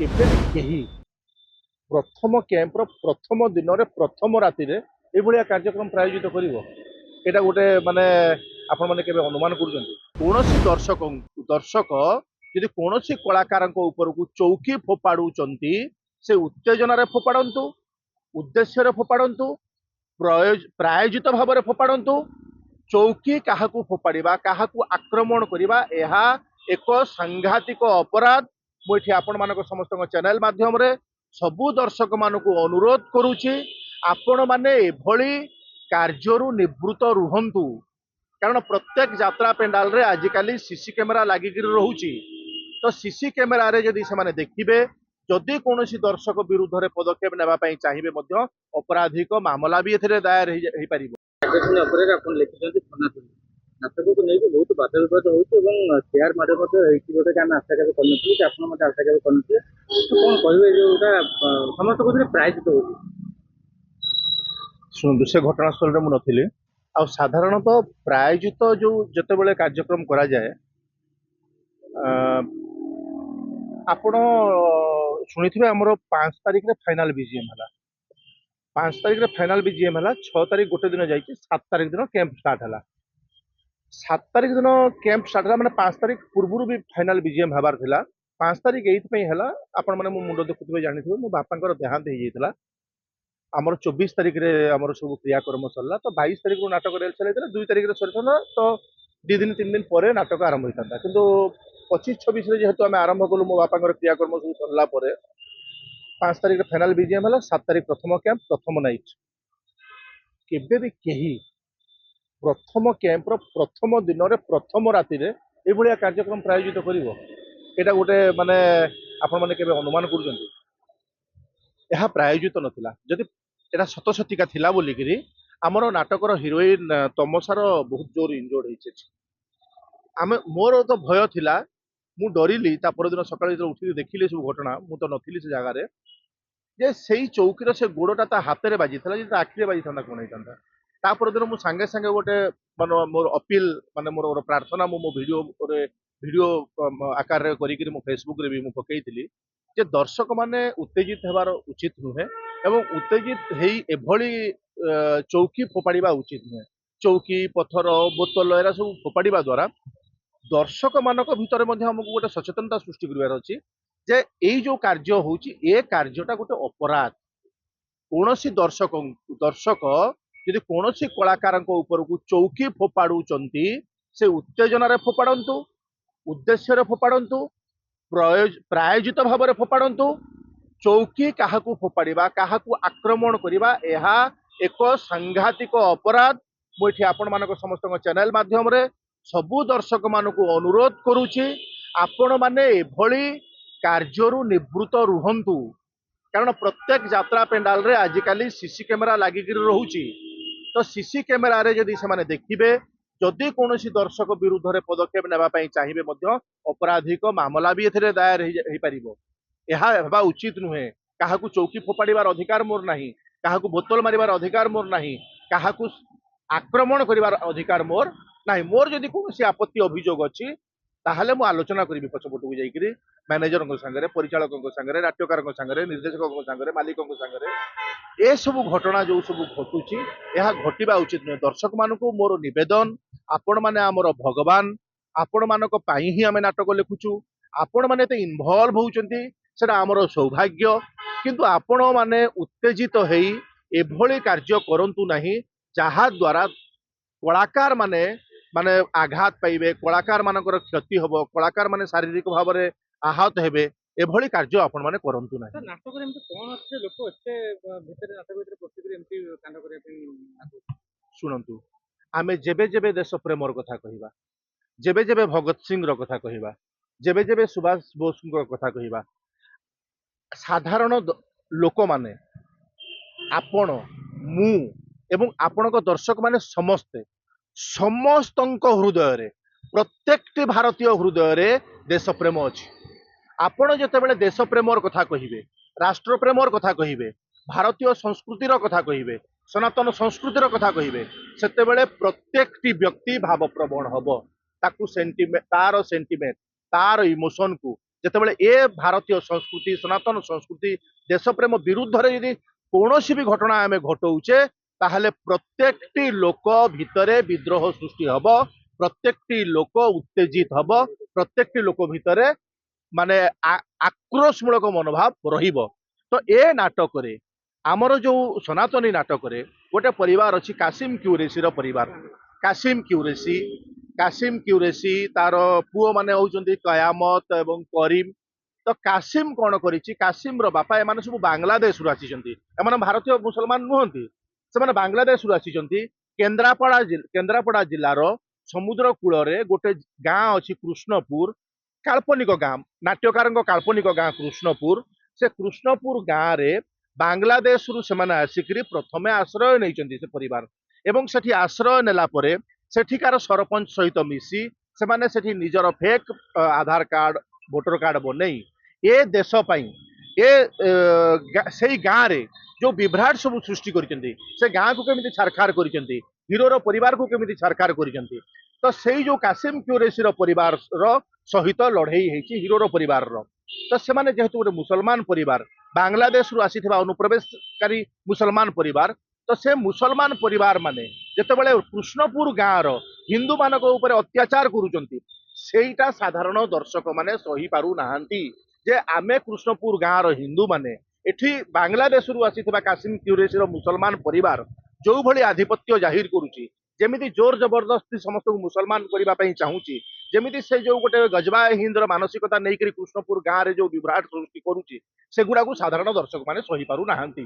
केबे भी केही प्रथम कैंपर प्रथम दिन रे प्रथम राति रे ए भलिया कार्यक्रम प्रायोजित करिवो एटा गोटे माने आपण माने केबे अनुमान करूछन्ती कोनोसी दर्शक यदि कोनोसी कलाकारक ऊपर को चौकी फोपाडुचंती से उत्तेजना रे फोपाडंतु उद्देश्य रे फोपाडंतु प्रायोजित भाव रे फोपाडंतु चौकी काहाकू फोपाड़िबा काहाकू आक्रमण करिबा एहा एक सांघातिक अपराध मुझे आपण मानक समस्त चैनल माध्यम रे सबु दर्शक मानकू अनुरोध करुछि आपण माने एभली कार्यरु निवृत्त रुहंतु कारण प्रत्येक यात्रा पेंडाल रे आजिकाली सीसी कैमेरा लागिक रहुछि तो सीसी कैमेरा रे जदि से माने देखिबे जदि कोनोसी दर्शक विरुद्ध रे पदक्षेप नेबा पई चाहिबे मध्य अपराधिक मामला भी एथिरे दायर हेई परिबो। अपराध आपण लिखिଛନ୍ତି ଖନାତୁଲି ନାଟକକୁ ନେଇକି ବହୁତ ବାଦ ବିବାଦ ହେଉଛି ଏବଂ ଚେୟାର ମାଡ ମଧ୍ୟ ହେଇଛି ଯୋଉଟା କି ଆମେ ଆଶା କେବେ କରିନଥିଲୁ କି ଆପଣ ମଧ୍ୟ ଆଶା କେବେ କରିନଥିଲେ କଣ କହିବେ ଯୋଉଟା ସମସ୍ତ କହୁଥିଲେ ପ୍ରାୟଜିତ ହେଉଛି। ଶୁଣନ୍ତୁ ସେ ଘଟଣାସ୍ଥଳରେ ମୁଁ ନଥିଲି ଆଉ ସାଧାରଣତଃ ପ୍ରାୟୋଜିତ ଯୋଉ ଯେତେବେଳେ କାର୍ଯ୍ୟକ୍ରମ କରାଯାଏ ଆପଣ ଶୁଣିଥିବେ ଆମର 5 ତାରିଖରେ ଫାଇନାଲ ବିଜିଏମ୍ ହେଲା 5 ତାରିଖରେ ଫାଇନାଲ ବିଜିଏମ୍ ହେଲା 6 ତାରିଖ ଗୋଟେ ଦିନ ଯାଇଛି 7 ତାରିଖ ଦିନ କ୍ୟାମ୍ପ ଷ୍ଟାର୍ଟ ହେଲା 7 ତାରିଖ ଦିନ କ୍ୟାମ୍ପ ଷ୍ଟାର୍ଟ ହେଲା ମାନେ 5 ତାରିଖ ପୂର୍ବରୁ ବି ଫାଇନାଲ ବିଜିଏମ୍ ହେବାର ଥିଲା 5 ତାରିଖ ଏଇଥିପାଇଁ ହେଲା ଆପଣ ମାନେ ମୋ ମୁଣ୍ଡ ଦେଖୁଥିବେ ଜାଣିଥିବେ ମୋ ବାପାଙ୍କର ଦେହାନ୍ତ ହେଇଯାଇଥିଲା ଆମର 24 ତାରିଖରେ ଆମର ସବୁ କ୍ରିୟାକର୍ମ ସରିଲା ତ 22 ତାରିଖରୁ ନାଟକ ରେଲ ଚଲାଇଥିଲା 2 ତାରିଖରେ ସରିଥିଲା ତ 2 ଦିନ 3 ଦିନ ପରେ ନାଟକ ଆରମ୍ଭ ହେଇଥାନ୍ତା କିନ୍ତୁ 25-26 ରେ ଯେହେତୁ ଆମେ ଆରମ୍ଭ କଲୁ ମୋ ବାପାଙ୍କର କ୍ରିୟାକର୍ମ ସବୁ ସରିଲା ପରେ 5 तारिख फाइनाल बीजीएम है 7 तारिख प्रथम कैंप प्रथम नाइट केबे भी केही प्रथम कैंपर प्रथम दिन रे प्रथम राति रे ए भलिया कार्यक्रम प्रायोजित करिवो एटा गोटे माने आपण माने केबे अनुमान करूछन्ती एहा प्रायोजित नथिला जदि एटा सत सतिका थिला बोली करी हमर नाटकर हिरोइन तमसार बहुत जोर इंजोर्ड ହେଇଛି आमे मोर तो भय थिला मु डरिली ता पर दिन सकाळे जे उठी देखिले सब घटना मु तो नथिली से जगह रे जे सेई चौकीर से गोड़टा ता हाथ में बाजी आखिरे बाजी था कौन होता तापर दिन मुझे सांगे सांगे गोटे मान मोर अपील माने मोर प्रार्थना मो वीडियो आकार करी मो फेसबुक रे भी मु पकईली जे दर्शक माने उत्तेजित हेबार उचित नुहे एवं उत्तेजित हेई एभली चौकी फोपाड़िबा उचित नुहे चौकी पथर बोतल एरा सब फोपाड़िबा द्वारा दर्शक मानक भितर हमको गोटे सचेतनता सृष्टि करार अच्छी जे एई जो कार्य होची ए कार्यटा गोटे अपराध कोनोसी दर्शक यदि कोनोसी कलाकारक ऊपर को चौकी फोपाडुचंती से उत्तेजना रे फोपाडंतु उद्देश्य रे फोपाडंतु प्रायोजित भाव रे फोपाडंतु चौकी काहाकू फोपाड़िबा काहाकू आक्रमण करिबा एहा एक सांघातिक अपराध मुझे आपण मानक समस्त चैनल माध्यम रे सबु दर्शक मानकू अनुरोध करुछि आपण माने एभली कार्यरु निवृत्त रुहंतु कारण प्रत्येक यात्रा पेंडाल रे आजिकाली सीसी कैमेरा लागिक रहुछि तो सीसी कैमेरा रे जदि से माने देखिबे जदि कोनोसी दर्शक विरुद्ध रे पदक्षेप नेबा पई चाहिबे मध्य अपराधिक मामला भी एथिरे दायर हेई परिबो एहा हेबा उचित नुहे काहाकू चौकी फोपाड़िबार अधिकार मोर नाही काहाकू बोतल मारिबार अधिकार मोर नाही काहाकू आक्रमण करिबार अधिकार मोर नाही मोर जदि कोनोसी आपत्ति अभियोग अछि ताहले मु आलोचना करी पछपटू जाइकरी मैनेजर संगे परिचालक संगे नाट्यकार संगे निर्देशक संगे मालिक संगे ए सब घटना जो सब घटुची यह घटिबा उचित नुहे दर्शक मानकू मोर निवेदन आपण माने आमर भगवान आपण मानक पाई ही आमे नाटक लिखुचु आपण माने ते इन्वॉल्व होउचंती सेटा आमर सौभाग्य किंतु आपण माने उत्तेजित हेई एभली कार्य करंतु नाही जहा द्वारा कलाकार माने माने आघात पाइबे कलाकार मानकर क्षति हबो कलाकार माने शारीरिक भाव में आहत हेबे एभली कार्य आपण माने करंतु नाही। नाटक रे एमती कोन अछि लोक एते भितर नाटक भितर पसिकरी एमती कांड करे पे शुणंतु आमे जेबे जेबे देश प्रेमर कथा कहिबा जेबे जेबे भगत सिंह रो कथा कहिबा जेबे जेबे सुभाष बोस रो कथा कहिबा साधारण लोक माने आपण मु एवं आपणक दर्शक माने समस्ते समस्त हृदय रे प्रत्येक भारतीय हृदय रे देश प्रेम अच्छी आपण जिते देश प्रेमर कथा कहिबे राष्ट्र प्रेमर कथा कहिबे भारतीय संस्कृतिर कथा कहिबे सनातन संस्कृतिर कथा कहिबे सेतेबेले प्रत्येक व्यक्ति भावप्रवण हब तार सेंटिमेंट तार इमोशन को ଯେତେବେଳେ ଏ ଭାରତୀୟ ସଂସ୍କୃତି ସନାତନ ସଂସ୍କୃତି ଦେଶ ପ୍ରେମ ବିରୁଦ୍ଧରେ ଯଦି କୌଣସି ବି ଘଟଣା ଆମେ ଘଟଉଛେ ତାହେଲେ ପ୍ରତ୍ୟେକଟି ଲୋକ ଭିତରେ ବିଦ୍ରୋହ ସୃଷ୍ଟି ହବ, ପ୍ରତ୍ୟେକଟି ଲୋକ ଉତ୍ତେଜିତ ହବ, ପ୍ରତ୍ୟେକଟି ଲୋକ ଭିତରେ ମାନେ ଆକ୍ରୋଶମୂଳକ ମନୋଭାବ ରହିବ। ତ ଏ ନାଟକରେ ଆମର ଯୋଉ ସନାତନୀ ନାଟକରେ ଗୋଟେ ପରିବାର ଅଛି କାସିମ କ୍ୟୁରେସିର ପରିବାର। କାସିମ କ୍ୟୁରେସି ତାର ପୁଅ ମାନେ ହଉଛନ୍ତି କୟାମତ ଏବଂ କରିମ। ତ କାସିମ କଣ କରିଛି, କାସିମର ବାପା ଏମାନେ ସବୁ ବାଂଲାଦେଶରୁ ଆସିଛନ୍ତି, ଏମାନେ ଭାରତୀୟ ମୁସଲମାନ ନୁହନ୍ତି, ସେମାନେ ବାଂଲାଦେଶରୁ ଆସିଛନ୍ତି। କେନ୍ଦ୍ରାପଡା ଜିଲ୍ଲାର ସମୁଦ୍ର କୂଳରେ ଗୋଟେ ଗାଁ ଅଛି କୃଷ୍ଣପୁର, କାଳ୍ପନିକ ଗାଁ, ନାଟ୍ୟକାରଙ୍କ କାଳ୍ପନିକ ଗାଁ କୃଷ୍ଣପୁର। ସେ କୃଷ୍ଣପୁର ଗାଁରେ ବାଂଲାଦେଶରୁ ସେମାନେ ଆସିକିରି ପ୍ରଥମେ ଆଶ୍ରୟ ନେଇଛନ୍ତି ସେ ପରିବାର, ଏବଂ ସେଠି ଆଶ୍ରୟ ନେଲା ପରେ ସେଠିକାର ସରପଞ୍ଚ ସହିତ ମିଶି ସେମାନେ ସେଠି ନିଜର ଫେକ୍ ଆଧାର କାର୍ଡ ଭୋଟର କାର୍ଡ ବନେଇ ଏ ଦେଶ ପାଇଁ ସେଇ ଗାଁରେ ଯୋଉ ବିଭ୍ରାଟ ସବୁ ସୃଷ୍ଟି କରିଛନ୍ତି, ସେ ଗାଁକୁ କେମିତି ଛାରଖାର କରିଛନ୍ତି, ହିରୋର ପରିବାରକୁ କେମିତି ଛାରଖାର କରିଛନ୍ତି। ତ ସେଇ ଯୋଉ କାସିମ କ୍ୟୁରେସିର ପରିବାରର ସହିତ ଲଢେଇ ହେଇଛି ହିରୋର ପରିବାରର। ତ ସେମାନେ ଯେହେତୁ ଗୋଟେ ମୁସଲମାନ ପରିବାର, ବାଂଲାଦେଶରୁ ଆସିଥିବା ଅନୁପ୍ରବେଶକାରୀ ମୁସଲମାନ ପରିବାର, ତ ସେ ମୁସଲମାନ ପରିବାର ମାନେ ଯେତେବେଳେ କୃଷ୍ଣପୁର ଗାଁର ହିନ୍ଦୁ ମାନଙ୍କ ଉପରେ ଅତ୍ୟାଚାର କରୁଛନ୍ତି, ସେଇଟା ସାଧାରଣ ଦର୍ଶକ ମାନେ ସହି ପାରୁନାହାନ୍ତି ଯେ ଆମେ କୃଷ୍ଣପୁର ଗାଁର ହିନ୍ଦୁ ମାନେ ଏଠି ବାଂଲାଦେଶରୁ ଆସିଥିବା କାସିମ କ୍ୟୁରେସିର ମୁସଲମାନ ପରିବାର ଯୋଉ ଭଳି ଆଧିପତ୍ୟ ଜାହିର କରୁଛି, ଯେମିତି ଜୋର ଜବରଦସ୍ତି ସମସ୍ତଙ୍କୁ ମୁସଲମାନ କରିବା ପାଇଁ ଚାହୁଁଛି, ଯେମିତି ସେ ଯୋଉ ଗୋଟେ ଗଜବା ହିନ୍ଦର ମାନସିକତା ନେଇକରି କୃଷ୍ଣପୁର ଗାଁରେ ଯୋଉ ବିଭ୍ରାଟ ସୃଷ୍ଟି କରୁଛି, ସେଗୁଡାକୁ ସାଧାରଣ ଦର୍ଶକ ମାନେ ସହି ପାରୁନାହାନ୍ତି,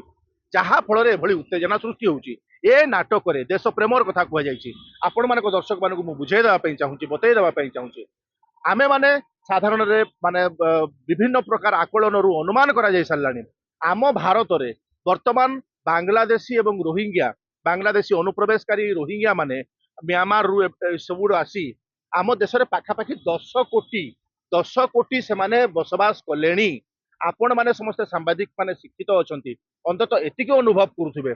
ଯାହା ଫଳରେ ଏଭଳି ଉତ୍ତେଜନା ସୃଷ୍ଟି ହଉଛି। ଏ ନାଟକରେ ଦେଶ ପ୍ରେମର କଥା କୁହାଯାଇଛି। ଆପଣ ମାନଙ୍କ ଦର୍ଶକ ମାନଙ୍କୁ ମୁଁ ବୁଝେଇ ଦେବା ପାଇଁ ଚାହୁଁଛି, ବତେଇ ଦେବା ପାଇଁ ଚାହୁଁଛି, ଆମେ ମାନେ ସାଧାରଣରେ ମାନେ ବିଭିନ୍ନ ପ୍ରକାର ଆକଳନରୁ ଅନୁମାନ କରାଯାଇ ସାରିଲାଣି ଆମ ଭାରତରେ ବର୍ତ୍ତମାନ ବାଂଲାଦେଶୀ ଏବଂ ରୋହିଙ୍ଗ୍ୟା, ବାଂଲାଦେଶୀ ଅନୁପ୍ରବେଶକାରୀ ରୋହିଙ୍ଗ୍ୟା ମାନେ म्यांमारରୁ ସବୁଠୁ ଆସି ଆମ ଦେଶରେ ପାଖାପାଖି 10 କୋଟି ସେମାନେ ବସବାସ କଲେଣି। ଆପଣ ମାନେ ସମସ୍ତେ ସାମ୍ବାଦିକ ମାନେ ଶିକ୍ଷିତ ଅଛନ୍ତି, ଅନ୍ତତଃ ଏତିକି ଅନୁଭବ କରୁଥିବେ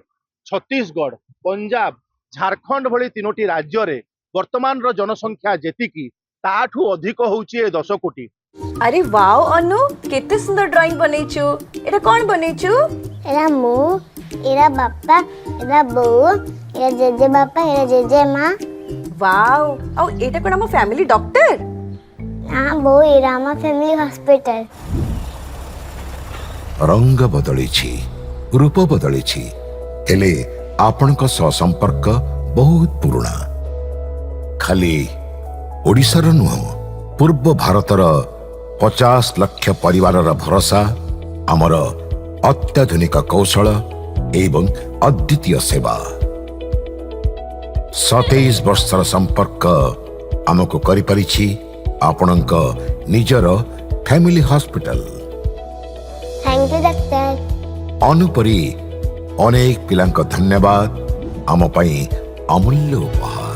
ଛତିଶଗଡ଼, ପଞ୍ଜାବ, ଝାରଖଣ୍ଡ ଭଳି 3ଟି ରାଜ୍ୟରେ ବର୍ତ୍ତମାନର ଜନସଂଖ୍ୟା ଯେତିକି ତାଠୁ ଅଧିକ ହଉଛି ଏ 10 କୋଟି। अरे वाओ अनु केते सुंदर ड्राइंग बनेचु। एरा कौन बनेचु? एरा मु, एरा बापा, एरा बो, एरा जेजे बापा, एरा जेजे माँ। वाओ औ एटा कोन हम फैमिली डॉक्टर? हाँ बो, एरा हम फैमिली हॉस्पिटल। रंग बदलिछि, रूप बदलिछि, हेले आपणक सह संपर्क बहुत पुराना। खाली ओडिशार नुह, पूर्व भारतर 50 लाख परिवारर भरोसा आमर अत्याधुनिक कौशल एवं अद्वितीय सेवा। 27 वर्षर संपर्क आमको करि परिछि आपणक निजर family hospital. Thank you doctor. अनुपरी अनेक पिलांक धन्यवाद आम पई अमूल्य उपहार।